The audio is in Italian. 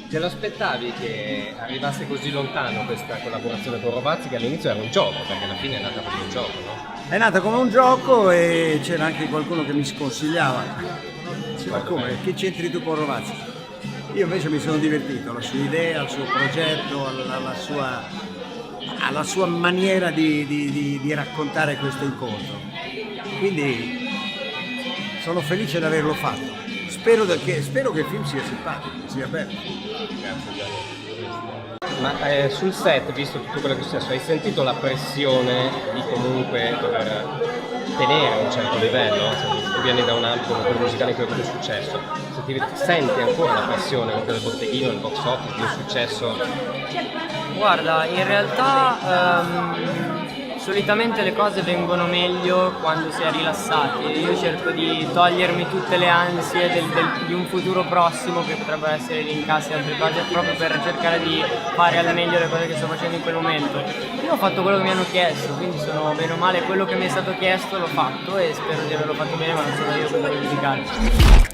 Te lo aspettavi che arrivasse così lontano questa collaborazione con Rovazzi, che all'inizio era un gioco, perché alla fine è nata come un gioco, no? È nata come un gioco e c'era anche qualcuno che mi sconsigliava. Diceva come, che c'entri tu con Rovazzi? Io invece mi sono divertito, alla sua idea, al suo progetto, alla sua maniera di raccontare questo incontro. Quindi sono felice di averlo fatto. Spero che il film sia simpatico, sia bello. Grazie Gianni. Ma sul set, visto tutto quello che è successo, hai sentito la pressione di comunque dover tenere un certo livello? Se tu vieni da un ambito musicale che ha avuto successo, senti ancora la pressione anche del botteghino, del box office, di un successo? Guarda, in realtà solitamente le cose vengono meglio quando si è rilassati. Io cerco di togliermi tutte le ansie di un futuro prossimo che potrebbe essere di incassi e altre cose, proprio per cercare di fare al meglio le cose che sto facendo in quel momento. Io ho fatto quello che mi hanno chiesto, quindi sono bene o male quello che mi è stato chiesto l'ho fatto e spero di averlo fatto bene, ma non sono io quello da giudicare.